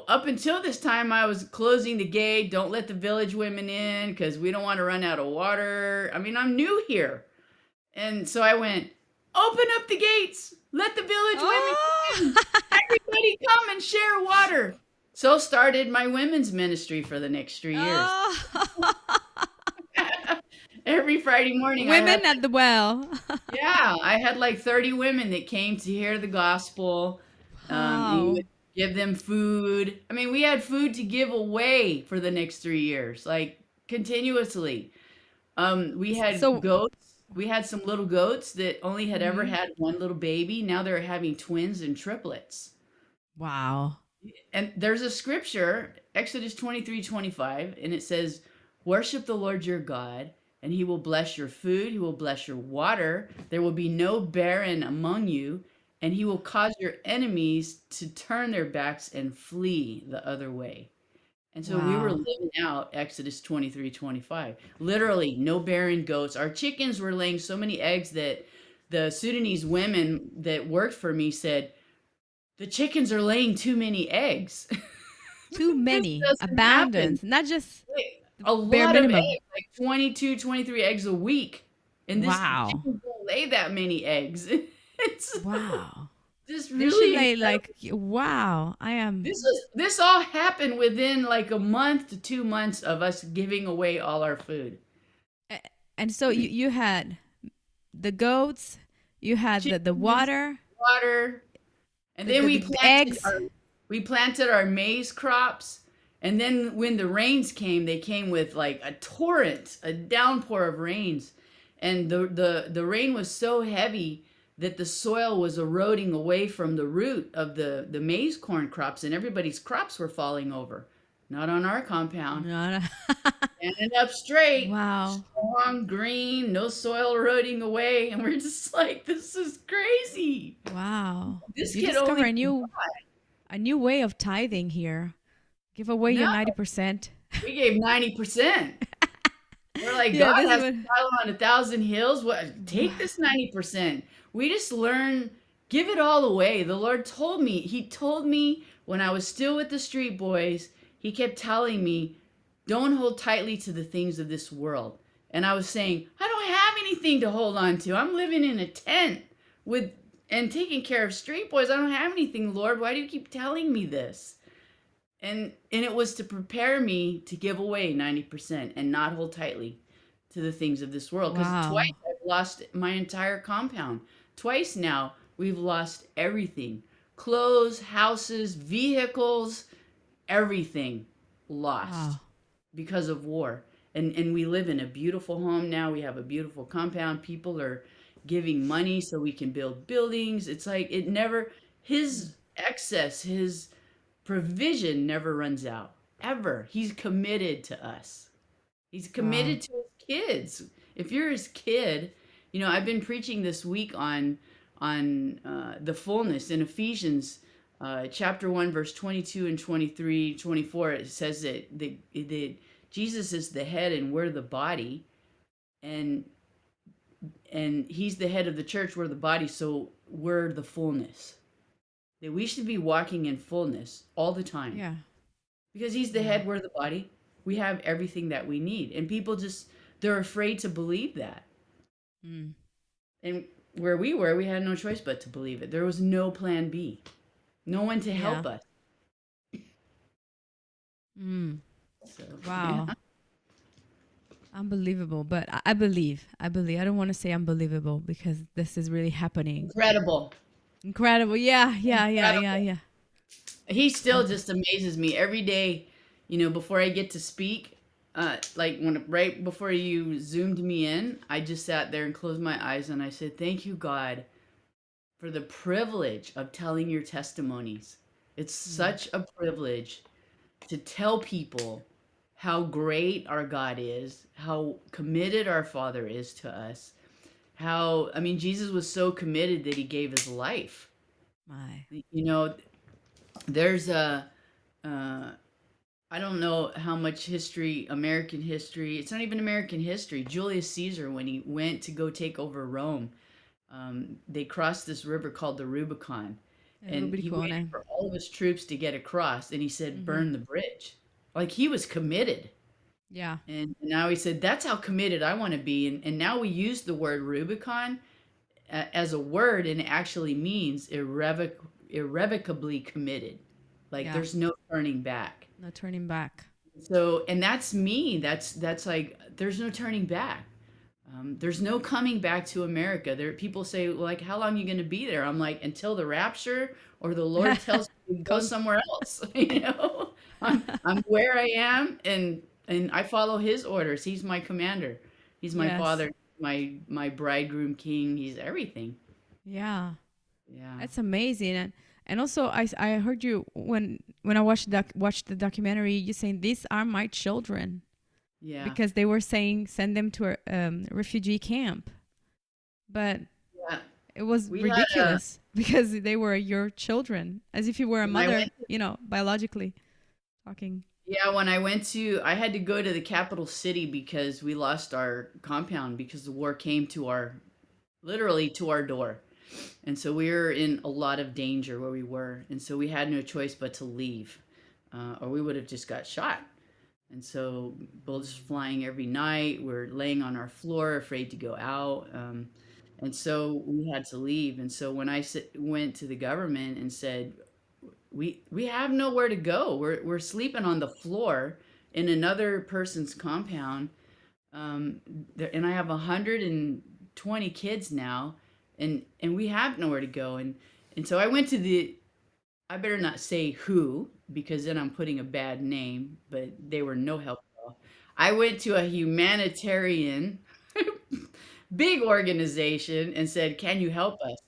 up until this time, I was closing the gate. Don't let the village women in because we don't want to run out of water. I mean, I'm new here. And so I went, open up the gates. Let the village women Oh. in. Everybody come and share water. So started my women's ministry for the next 3 years. Oh. Every Friday morning, I had Women at the well. Yeah, I had like 30 women that came to hear the gospel. And we Wow. would give them food. I mean, we had food to give away for the next 3 years, like continuously. We had So, goats. We had some little goats that only had ever mhm. had one little baby. Now they're having twins and triplets. Wow. And there's a scripture, Exodus 23:25, and it says, worship the Lord your God, and he will bless your food, he will bless your water, there will be no barren among you, and he will cause your enemies to turn their backs and flee the other way. And so we were Wow. living out Exodus 23:25. Literally, no barren goats. Our chickens were laying so many eggs that the Sudanese women that worked for me said, the chickens are laying too many eggs. Too This many. doesn't happen. Abandons. Not just Like, the a bare lot of minimum. eggs, like 22, 23 eggs a week. And this Wow. chicken don't lay that many eggs. It's Wow. just They should really lay incredible. like, wow. I am. This all happened within like a month to 2 months of us giving away all our food. a- And so you had the goats, you had the Chickens, water, water, and the, then the, the, the eggs. we planted our maize crops. And then when the rains came, they came with like a torrent, a downpour of rains. And the rain was so heavy that the soil was eroding away from the root of the maize corn crops, and everybody's crops were falling over. Not on our compound. No, no. Standing up straight, Wow. strong, green, no soil eroding away. And we're just like, this is crazy. Wow. This You could discover only be a new way of tithing here. Give away your God. 90%. We gave 90%. We're like, Yeah, God this is has what. a cattle on 1,000 hills. What? Take this 90%. We just learn, give it all away. The Lord told me. He told me when I was still with the street boys. He kept telling me, don't hold tightly to the things of this world. And I was saying, I don't have anything to hold on to. I'm living in a tent with and taking care of street boys. I don't have anything, Lord. Why do you keep telling me this? And it was to prepare me to give away 90% and not hold tightly to the things of this world. Because twice Wow. I've lost my entire compound. Twice now we've lost everything: clothes, houses, vehicles, everything lost Wow. because of war. And we live in a beautiful home now. We have a beautiful compound. People are giving money so we can build buildings. It's like it never, Mm. his excess, his provision never runs out ever. He's committed to us. He's Wow. committed to his kids. If you're his kid, I've been preaching this week on the fullness in Ephesians chapter 1 verse 22 and 23, 24. It says that Jesus is the head and we're the body, and he's the head of the church, we're the body, so we're the fullness. That we should be walking in fullness all the time. Yeah. Because he's the Yeah. head, we're the body. We have everything that we need. And people just, they're afraid to believe that. Mm. And where we were, we had no choice but to believe it. There was no plan B, no one to Yeah. help us. Mm. So, yeah. Wow. Unbelievable. But I believe. I believe. I don't want to say unbelievable because this is really happening. Incredible. Incredible. Yeah. Yeah. Yeah. Yeah. Incredible. Yeah. He still Um, just amazes me every day, before I get to speak. Like when right before you zoomed me in, I just sat there and closed my eyes and I said, "Thank you, God, for the privilege of telling your testimonies. It's mm. such a privilege to tell people how great our God is, how committed our Father is to us. How, I mean, Jesus was so committed that he gave his life. My. You know, there's uh, I don't know how much history, American history, it's not even American history. Julius Caesar, when he went to go take over Rome, they crossed this river called the Rubicon, and he waited Rubicone. for all of his troops to get across, and he said, Mm-hmm. "Burn the bridge." Like he was committed, Yeah. and now he said, "That's how committed I want to be." And now we use the word Rubicon as a word, and it actually means irrevocably committed. Like Yeah. there's no turning back. No turning back. So, and that's me. That's like there's no turning back. There's no coming back to America. There, people say, well, like, how long are you going to be there? I'm like, until the rapture or the Lord tells me to go Con- somewhere else. I'm where I am, and I follow His orders. He's my commander. He's my yes. father, my bridegroom king. He's everything. Yeah. Yeah, That's amazing. And also I heard you when I watched the documentary, you saying these are my children yeah, because they were saying send them to a refugee camp. But yeah. it was We had a ridiculous because they were your children, as if you were a when I mother, went biologically talking. Yeah, when I had to go to the capital city because we lost our compound because the war came to literally to our door. And so we were in a lot of danger where we were. And so we had no choice but to leave, or we would have just got shot. And so bullets flying every night. We're laying on our floor, afraid to go out. And so we had to leave. And so when went to the government and said, we have nowhere to go. We're sleeping on the floor in another person's compound. And I have 120 kids now, and we have nowhere to go. And so I went to the. I better not say who because then I'm putting a bad name. But they were no help at all. I went to a humanitarian big organization and said, "Can you help us?"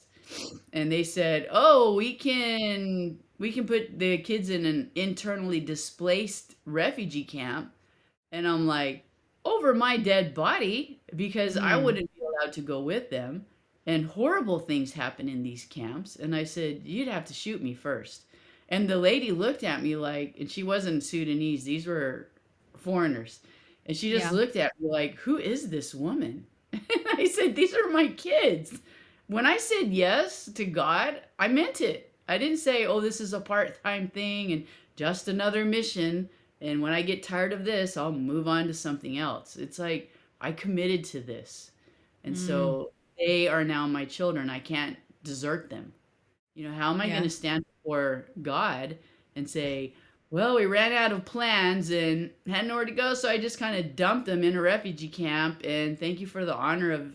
And they said, "Oh, we can put the kids in an internally displaced refugee camp." And I'm like, "Over my dead body because I Mm. wouldn't be allowed to go with them." And horrible things happen in these camps. And I said, "You'd have to shoot me first." And the lady looked at me like, and she wasn't Sudanese, these were foreigners. And she just Yeah. looked at me like, "Who is this woman?" And I said, "These are my kids." When I said yes to God, I meant it. I didn't say, "Oh, this is a part time thing and just another mission. And when I get tired of this, I'll move on to something else." It's like, I committed to this. And Mm. so they are now my children. I can't desert them. How am I going Yeah. to stand before God and say, well, we ran out of plans and had nowhere to go, so I just kind of dumped them in a refugee camp. And thank you for the honor of,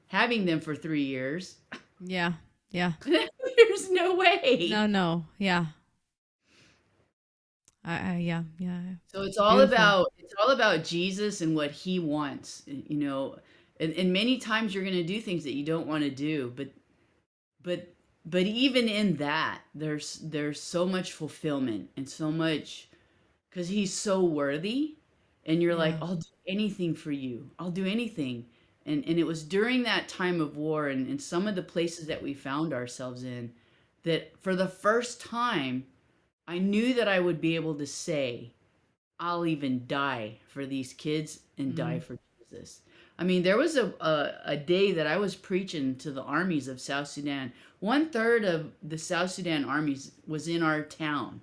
having them for 3 years. Yeah. Yeah. There's no way. No, no. Yeah. Yeah. Yeah. So Beautiful. it's all about Jesus and what he wants, and many times you're going to do things that you don't want to do, but but even in that, there's so much fulfillment and so much because he's so worthy, and you're like, Yeah. I'll do anything for you. I'll do anything. And it was during that time of war and some of the places that we found ourselves in that for the first time I knew that I would be able to say, I'll even die for these kids and die Mm. for Jesus. I mean, there was a day that I was preaching to the armies of South Sudan. One third of the South Sudan armies was in our town,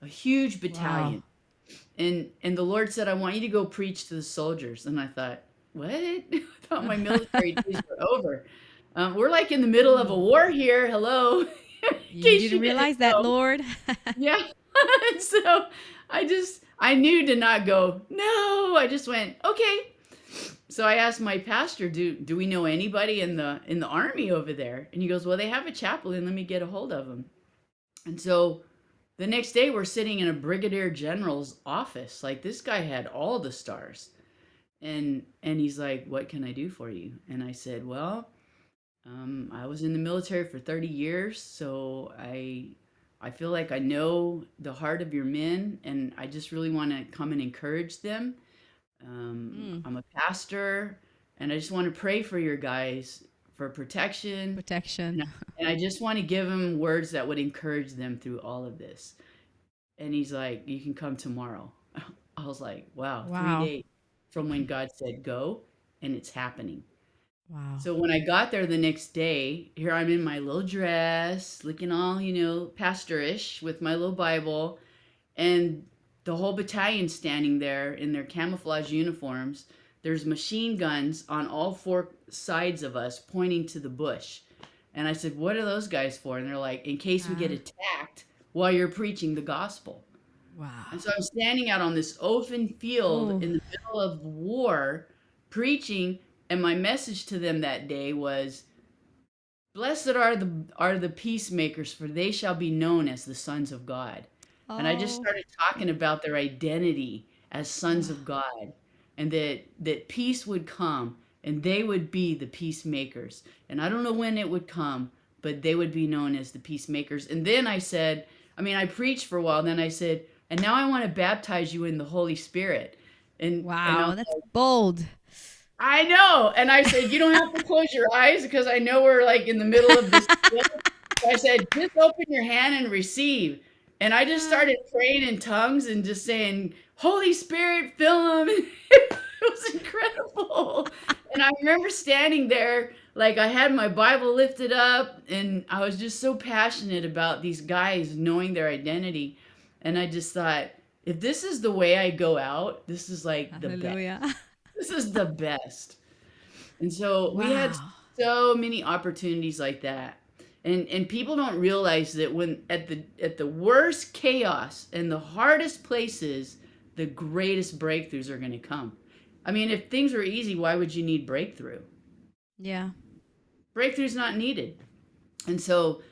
a huge Wow. battalion. And the Lord said, I want you to go preach to the soldiers. And I thought, what? I thought my military days were over. We're like in the middle of a Mm. war here. Hello. In You case didn't you didn't realize that, know. Lord? Yeah. So I knew to not go, no. I just went, okay. So I asked my pastor, do we know anybody in the army over there? And he goes, well, they have a chaplain. Let me get a hold of him. And so the next day we're sitting in a brigadier general's office. Like this guy had all the stars. And he's like, what can I do for you? And I said, well, I was in the military for 30 years, so I feel like I know the heart of your men, and I just really want to come and encourage them. Mm. I'm a pastor, and I just want to pray for your guys for protection, Protection. and I just want to give them words that would encourage them through all of this. And he's like, "You can come tomorrow." I was like, "Wow, three Wow. days from when God said go, and it's happening." Wow. So when I got there the next day, here I'm in my little dress, looking all, pastorish with my little Bible, and the whole battalion standing there in their camouflage uniforms. There's machine guns on all four sides of us pointing to the bush. And I said, what are those guys for? And they're like, in case we get Ah. attacked while you're preaching the gospel. And Wow. so I'm standing out on this open field Oh. in the middle of war preaching, and my message to them that day was, blessed are the peacemakers, for they shall be known as the sons of God. And I just Oh. started talking about their identity as sons of God, and that peace would come and they would be the peacemakers. And I don't know when it would come, but they would be known as the peacemakers. And then I said, I preached for a while, then I said, and now I want to baptize you in the Holy Spirit. And Wow. That's bold. I know. And I said, you don't have to close your eyes because I know we're like in the middle of this. So I said, just open your hand and receive. And I just started praying in tongues and just saying, Holy Spirit, fill them. It was incredible. And I remember standing there, like I had my Bible lifted up, and I was just so passionate about these guys knowing their identity. And I just thought, if this is the way I go out, this is like the best. Hallelujah. This is the best. And so we had Wow. so many opportunities like that. And people don't realize that when at the worst chaos and the hardest places, the greatest breakthroughs are going to come. If things were easy, why would you need breakthrough? Yeah. Breakthrough's not needed. And so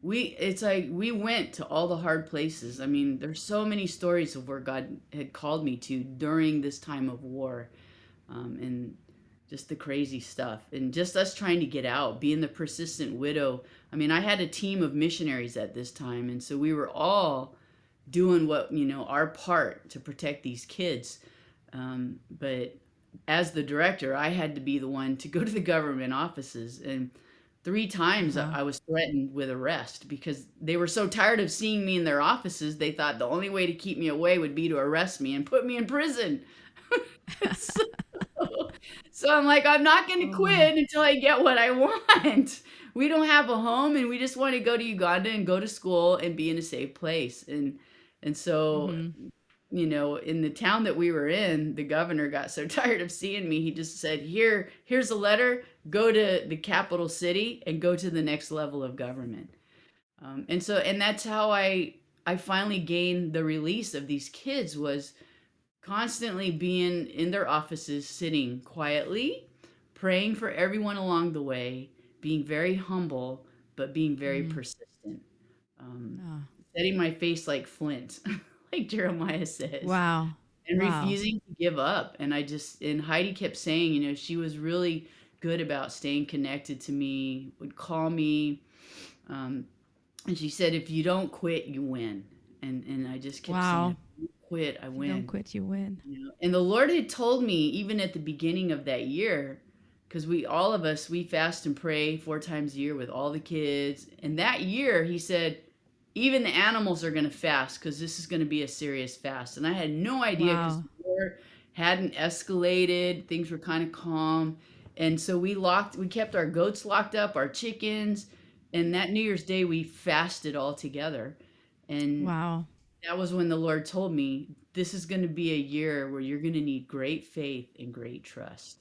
it's like we went to all the hard places. There's so many stories of where God had called me to during this time of war. And just the crazy stuff, and just us trying to get out, being the persistent widow. I had a team of missionaries at this time, and so we were all doing what, our part to protect these kids. But as the director, I had to be the one to go to the government offices, and 3 times Uh-huh. I was threatened with arrest because they were so tired of seeing me in their offices. They thought the only way to keep me away would be to arrest me and put me in prison. so, so I'm like, I'm not going to Oh my. quit until I get what I want. We don't have a home, and we just want to go to Uganda and go to school and be in a safe place. And so, Mm-hmm. in the town that we were in, the governor got so tired of seeing me, he just said, here's a letter, go to the capital city and go to the next level of government. And that's how I I finally gained the release of these kids was constantly being in their offices, sitting quietly, praying for everyone along the way, being very humble, but being very Mm. persistent. Um, Oh, Setting my face like flint, like Jeremiah says, wow. and Wow. refusing to give up. And Heidi kept saying, she was really good about staying connected to me, would call me. Um, and she said, if you don't quit, you win. And I just kept saying, Wow. if you don't quit, I If you don't win. quit, you win. And the Lord had told me even at the beginning of that year, because all of us, we fast and pray 4 times a year with all the kids. And that year, He said, even the animals are going to fast because this is going to be a serious fast. And I had no idea because Wow. the war hadn't escalated. Things were kind of calm. And so we kept our goats locked up, our chickens. And that New Year's Day, we fasted all together. And Wow. that was when the Lord told me, this is going to be a year where you're going to need great faith and great trust.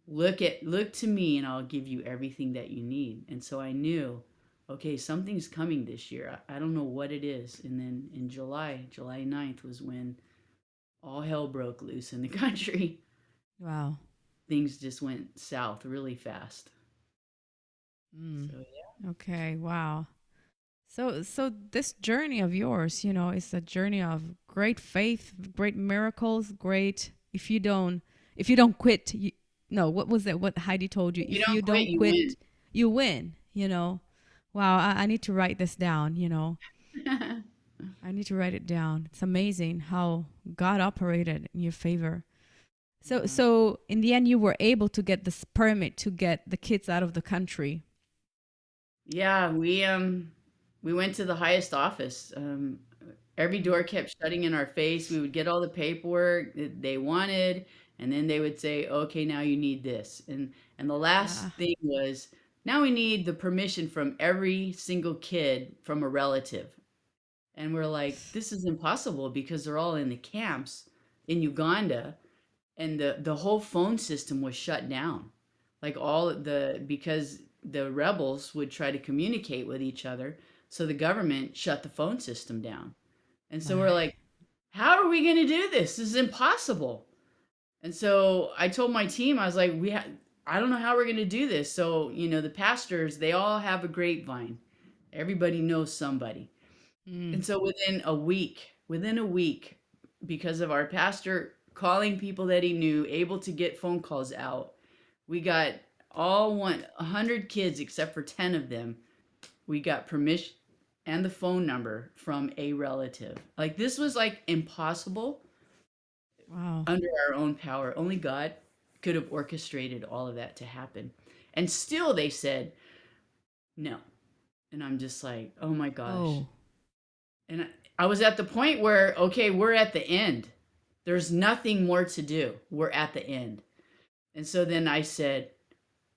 Look to me and I'll give you everything that you need. And so I knew, okay, something's coming this year. I don't know what it is. And then in July 9th was when all hell broke loose in the country. Wow. Things just went south really fast. Mm. So Okay. Wow. So this journey of yours, is a journey of great faith, great miracles, great. If you don't quit, no, what was that? What Heidi told you? if you If you don't quit, don't you win. quit, you win. Wow. I need to write this down. I need to write it down. It's amazing how God operated in your favor. So, Yeah. so in the end, you were able to get this permit to get the kids out of the country. Yeah, we went to the highest office. Every door kept shutting in our face. We would get all the paperwork that they wanted, and then they would say, "Okay, now you need this." And the last Ah, thing was, "Now we need the permission from every single kid from a relative." And we're like, "This is impossible because they're all in the camps in Uganda." And the whole phone system was shut down, like because the rebels would try to communicate with each other, so the government shut the phone system down. And so we're my. like, how are we going to do this? This is impossible. And so I told my team, I was like, I don't know how we're going to do this. So the pastors, they all have a grapevine. Everybody knows somebody. Mm, And so within a week, because of our pastor calling people that he knew, able to get phone calls out, we got all 100 kids except for 10 of them. We got permission and the phone number from a relative. Like this was like impossible wow. under our own power. Only God could have orchestrated all of that to happen. And still they said no. And I'm just like, oh my gosh. Oh, And I was at the point where, okay, we're at the end. There's nothing more to do. We're at the end. And so then I said,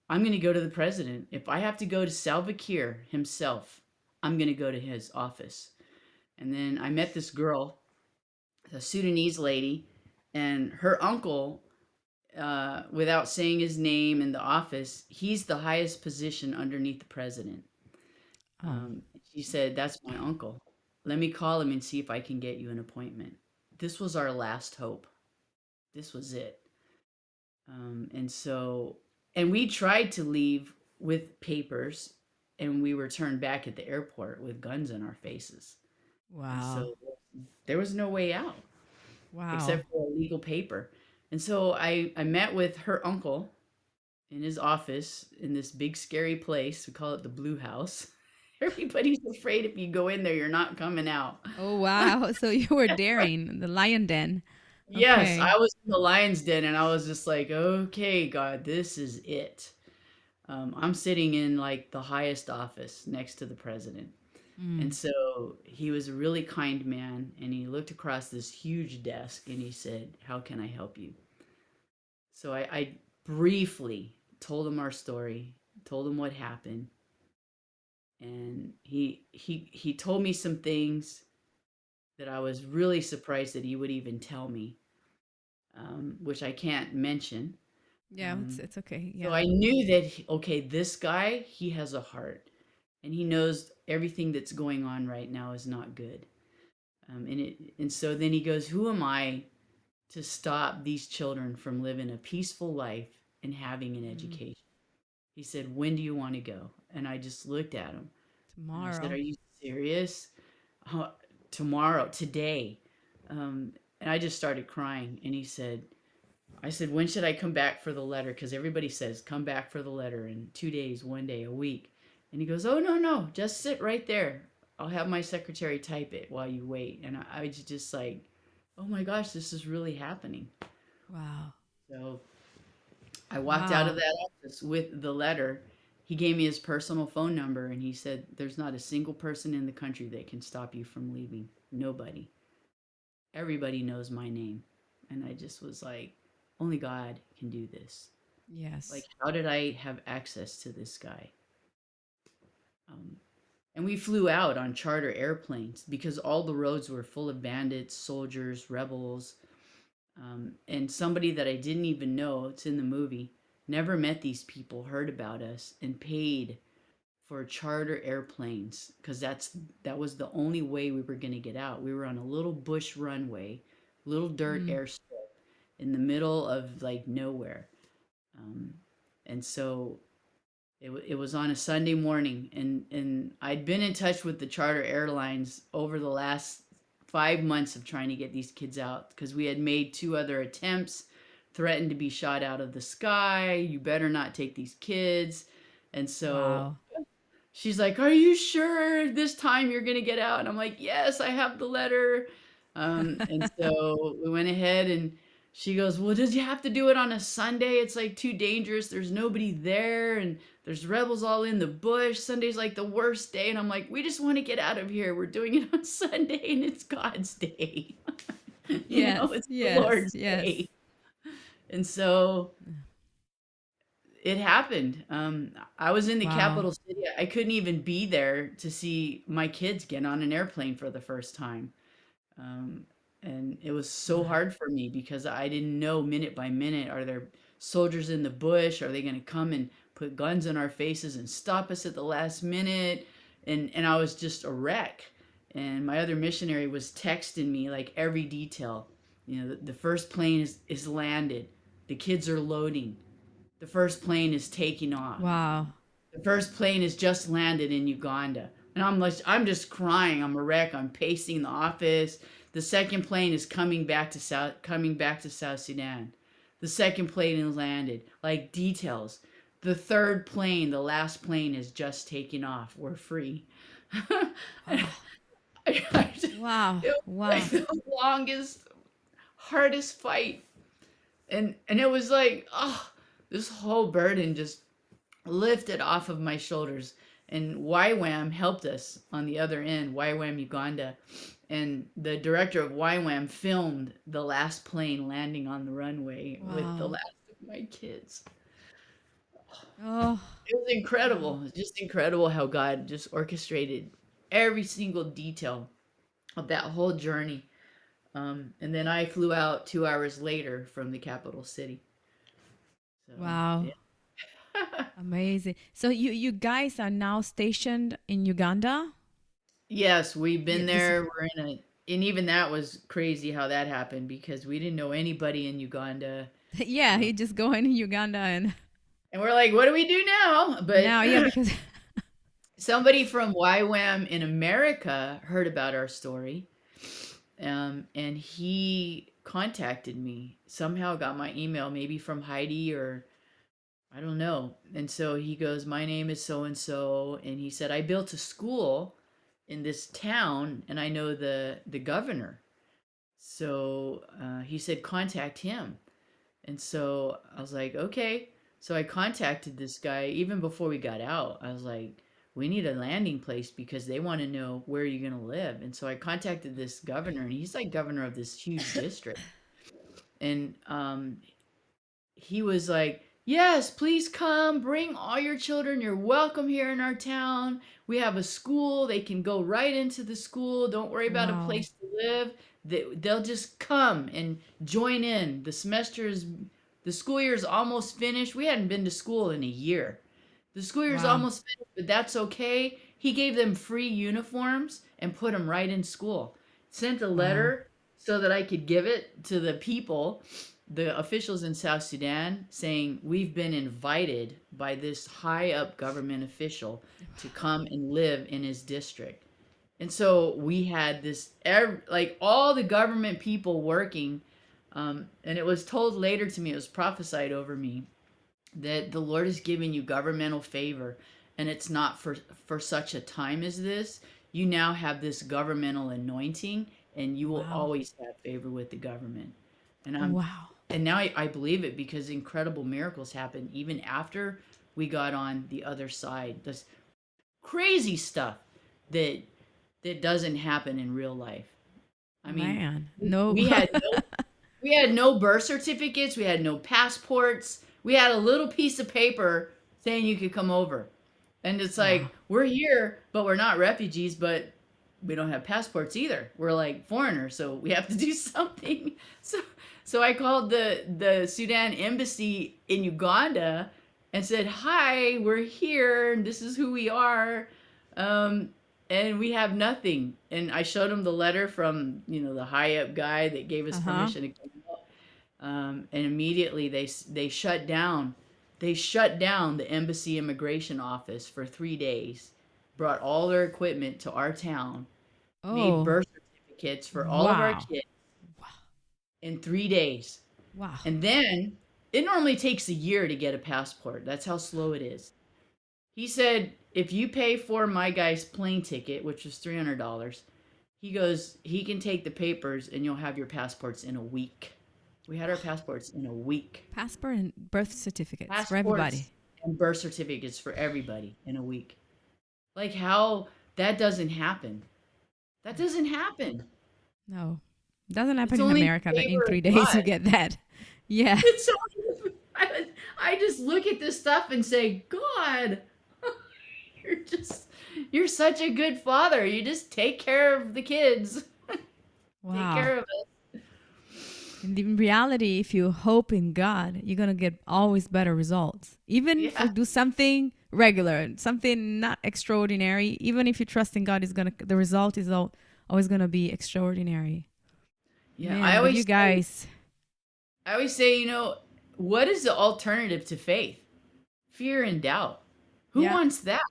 I'm going to go to the president. If I have to go to Salva Kiir himself, I'm going to go to his office. And then I met this girl, a Sudanese lady, and her uncle, without saying his name in the office, he's the highest position underneath the president. oh, She said, "That's my uncle. Let me call him and see if I can get you an appointment." This was our last hope. This was it. And we tried to leave with papers, and we were turned back at the airport with guns in our faces. And wow. so there was no way out Wow. except for a legal paper. And so I met with her uncle in his office in this big scary place. We call it the Blue House. Everybody's afraid if you go in there, you're not coming out. Oh, wow. So you were daring the lion den. Yes, Okay. I was in the lion's den and I was just like, okay, God, this is it. I'm sitting in like the highest office next to the president. And Mm. so he was a really kind man and he looked across this huge desk and he said, how can I help you? So I briefly told him our story, told him what happened, and he told me some things that I was really surprised that he would even tell me, which I can't mention. Yeah, it's Um, it's okay. so Yeah. I knew that okay, this guy he has a heart, and he knows everything that's going on right now is not good. And so then he goes, "Who am I to stop these children from living a peaceful life and having an Mm. education?" He said, "When do you want to go?" And I just looked at him and I said, "Are Tomorrow. you serious?" "Huh, tomorrow, today." And I just started crying. And he said, I said, "When should I come back for the letter?" Because everybody says, come back for the letter in 2 days, one day, a week. And he goes, "Oh, no, no, just sit right there. I'll have my secretary type it while you wait." And I was just like, oh my gosh, this is really happening. Wow. So I walked out of Wow. that office with the letter. He gave me his personal phone number and he said, "There's not a single person in the country that can stop you from leaving. Nobody. Everybody knows my name." And I just was like, only God can do this. Like, Yes. how did I have access to this guy? Um, and we flew out on charter airplanes because all the roads were full of bandits, soldiers, rebels. And somebody that I didn't even know, it's in the movie, never met these people, heard about us, and paid for charter airplanes because that was the only way we were going to get out. We were on a little bush runway, little dirt Mm. airstrip in the middle of like nowhere. Um, and so it was on a Sunday morning, and I'd been in touch with the charter airlines over the last 5 months of trying to get these kids out because we had made two other attempts, threatened to be shot out of the sky. You better not take these kids. And so Wow. she's like, "Are you sure this time you're gonna get out?" And I'm like, "Yes, I have the letter." And so we went ahead, and she goes, "Well, did you have to do it on a Sunday? It's like too dangerous. There's nobody there, and there's rebels all in the bush. Sunday's like the worst day." And I'm like, "We just want to get out of here. We're doing it on Sunday, and it's God's day. Yes. It's the Yes. Lord's Yes. day." And so it happened. I was in the Wow. capital city. I couldn't even be there to see my kids get on an airplane for the first time. Um, and it was so Wow. hard for me because I didn't know minute by minute, are there soldiers in the bush? Are they going to come and put guns in our faces and stop us at the last minute? And I was just a wreck. And my other missionary was texting me like every detail. The first plane is landed. The kids are loading. The first plane is taking off. Wow. The first plane has just landed in Uganda. And I'm just crying. I'm a wreck. I'm pacing the office. The second plane is coming back to South Sudan. The second plane has landed. Like details. The third plane, the last plane is just taking off. We're free. it Wow. Wow. was like Wow. the longest, hardest fight. And it was like, oh, this whole burden just lifted off of my shoulders. And YWAM helped us on the other end, YWAM Uganda. And the director of YWAM filmed the last plane landing on the runway with the Wow. last of my kids. Oh. It was Wow. incredible. It's just incredible how God just orchestrated every single detail of that whole journey. And then I flew out 2 hours later from the capital city. So, Wow. yeah. Amazing. So you guys are now stationed in Uganda? Yes, we've Yeah, been this there. We're in a, and even that was crazy how that happened because we didn't know anybody in Uganda. yeah, Uh, he just going to Uganda and and we're like, what do we do now? But now yeah because somebody from YWAM in America heard about our story. And he contacted me, somehow got my email, maybe from Heidi or I don't know. And so he goes, "My name is so and so." And he said, "I built a school in this town and I know the governor." So he said, "Contact him." And so I was like, "Okay." So I contacted this guy even before we got out. I was like, "We need a landing place because they want to know where you're going to live." And so I contacted this governor, and he's like governor of this huge district. And he was like, "Yes, please come, bring all your children. You're welcome here in our town. We have a school. They can go right into the school. Don't worry about a wow. place to live. They'll just come and join in. The school year is almost finished. We hadn't been to school in a year. The school year is Wow. almost finished, but that's okay." He gave them free uniforms and put them right in school. sent a Wow. letter so that I could give it to the people, the officials in South Sudan, saying, "We've been invited by this high up government official to come and live in his district." And so we had this, like all the government people working. And it was told later to me, it was prophesied over me, that the Lord is giving you governmental favor, and it's not for such a time as this. You now have this governmental anointing, and you will Wow. always have favor with the government. And Oh, I'm wow. and now I believe it because incredible miracles happen even after we got on the other side. This crazy stuff that doesn't happen in real life. I mean, Man. No. we had we had no birth certificates. We had no passports. We had a little piece of paper saying you could come over. And it's Wow. like, we're here, but we're not refugees, but we don't have passports either. We're like foreigners, so we have to do something. So I called the Sudan embassy in Uganda and said, "Hi, we're here, and this is who we are." Um, and we have nothing. And I showed them the letter from, the high up guy that gave us Uh-huh. permission to come out. And immediately they shut down. They shut down the embassy immigration office for 3 days. Brought all their equipment to our town. Made Oh, birth certificates for all of our wow. kids in 3 days. Wow. And then it normally takes a year to get a passport. That's how slow it is. He said, if you pay for my guy's plane ticket, which was $300, he goes, he can take the papers and you'll have your passports in a week. We had our passports in a week. Passport and birth certificates for Passports everybody. and birth certificates for everybody in a week. Like how that doesn't happen. That doesn't happen. No. Doesn't happen It's in only America the that in favor of 3 days you God. get that. Yeah. It's only, I just look at this stuff and say, God, you're just, you're such a good father. You just take care of the kids. Take Wow. care of us. In reality, if you hope in God, you're gonna get always better results. Even if you Yeah. do something regular, something not extraordinary, even if you trust in God, is gonna the result is always gonna be extraordinary. Yeah. Man, but you guys, I always say, what is the alternative to faith? Fear and doubt. Who yeah, wants that?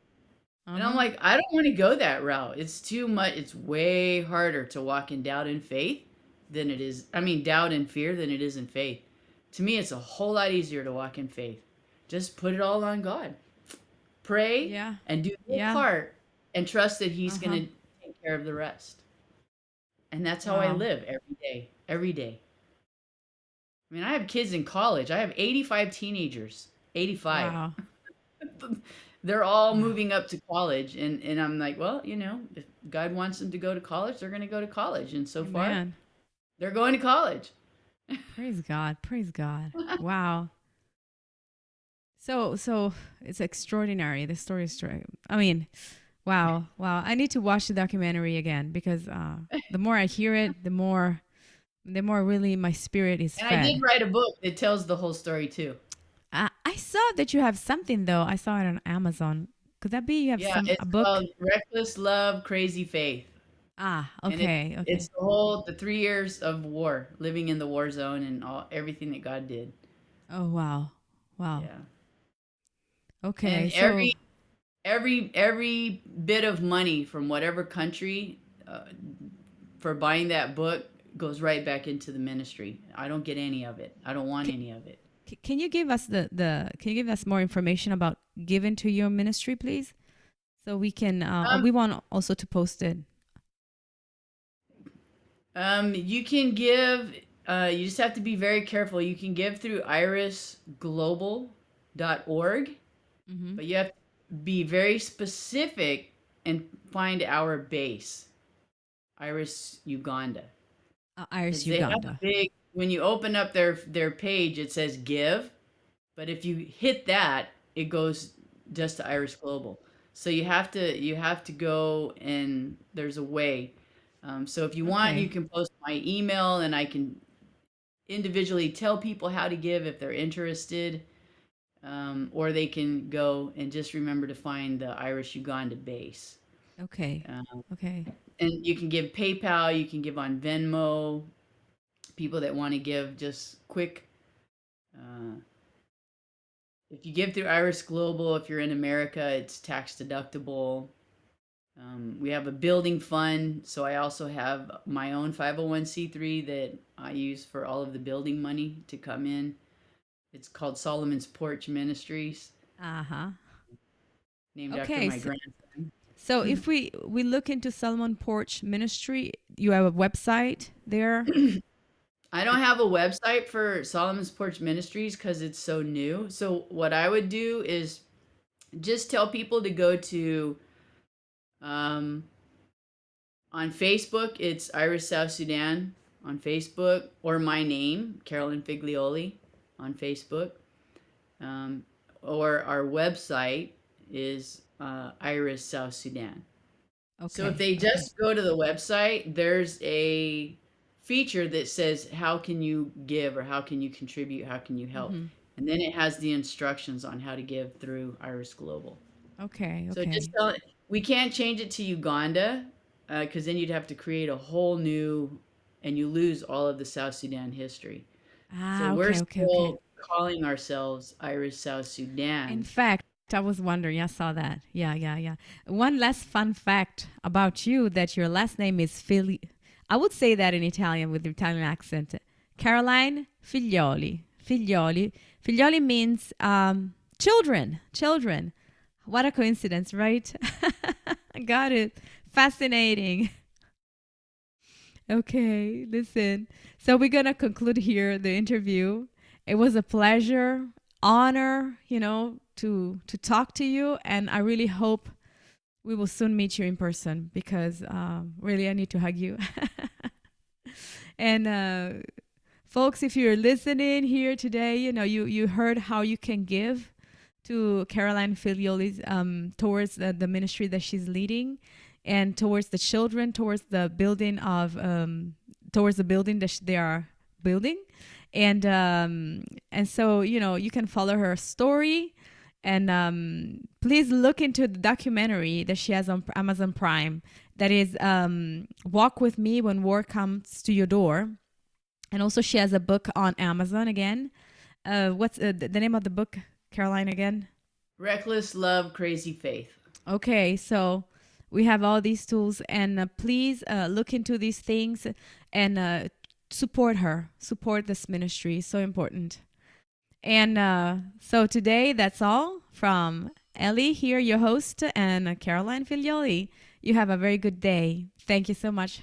And I'm uh-huh. like, I don't want to go that route. It's too much. It's way harder to walk in doubt and faith than it is. I mean, doubt and fear than it is in faith. To me, it's a whole lot easier to walk in faith. Just put it all on God. Pray Yeah, and do your yeah, part and trust that He's going uh-huh. to take care of the rest. And that's how I Wow, live every day. Every day. I mean, I have kids in college. I have 85 teenagers. 85. wow, They're all wow. moving up to college, and I'm like, well, if God wants them to go to college, they're going to go to college, and so far Amen. they're going to college. Praise God, praise God. Wow. So it's extraordinary. The story is I mean, wow, wow. I need to watch the documentary again because the more I hear it, the more really my spirit is And I did fed. write a book that tells the whole story too. I saw that you have something though. I saw it on Amazon. Could that be you have Yeah, a it's book? called Reckless Love, Crazy Faith. Ah, And okay, it's okay. the 3 years of war, living in the war zone and everything that God did. Oh wow, wow. Yeah. Okay, And so every bit of money from whatever country for buying that book goes right back into the ministry. I don't get any of it. I don't want can, any of it. can you give us the can you give us more information about giving to your ministry, please? So we can Um, we want also to post it. you can give. You just have to be very careful. You can give through irisglobal.org, Mm-hmm. but you have to be very specific and find our base, Iris Uganda, Iris because they have a Uganda. big. When you open up their page, it says give, but if you hit that, it goes just to Iris Global. So you have to go, and there's a way. So if you want, you Okay. can post my email, and I can individually tell people how to give if they're interested, or they can go and just remember to find the Irish Uganda base. Okay. Um, Okay. and you can give PayPal, you can give on Venmo. People that want to give just quick. Uh, if you give through Iris Global, if you're in America, it's tax deductible. We have a building fund, so I also have my own 501c3 that I use for all of the building money to come in. It's called Solomon's Porch Ministries, Uh-huh. named after Okay. my So, grandson. so if we look into Solomon Porch Ministry, you have a website there? I don't have a website for Solomon's Porch Ministries because it's so new. So what I would do is just tell people to go to um, on Facebook. It's Iris South Sudan on Facebook, or my name, Carolyn Figlioli, on Facebook. Um, or our website is Iris South Sudan. So if Okay. they Okay. just go to the website, there's a feature that says how can you give, or how can you contribute, how can you help, Mm-hmm. and then it has the instructions on how to give through Iris Global. Okay. So just Okay. tell it, we can't change it to Uganda because then you'd have to create a whole new, and you lose all of the South Sudan history. So Ah, we're okay, okay, okay. still calling ourselves Iris South In Sudan. fact, I was wondering, I saw that. Yeah, yeah, yeah. One last fun fact about you, that your last name is I would say that in Italian with the Italian accent. Caroline Figlioli. Figlioli. Figlioli means children. Children. What a coincidence, right? Got it. Fascinating. Okay, listen. So we're gonna conclude here the interview. It was a pleasure, honor, to talk to you, and I really hope we will soon meet you in person because really I need to hug you. And folks, if you're listening here today, you heard how you can give to Caroline Figlioli's towards the ministry that she's leading, and towards the children, towards the building that they are building, and so you can follow her story, and please look into the documentary that she has on Amazon Prime. That is "Walk with Me When War Comes to Your Door," and also she has a book on Amazon again. What's the name of the book, Caroline, again? Reckless love, crazy faith. Okay, so we have all these tools, and please look into these things, and support her, support this ministry. So important. And so today, that's all from Ellie here, your host, and Caroline Figlioli. You have a very good day. Thank you so much.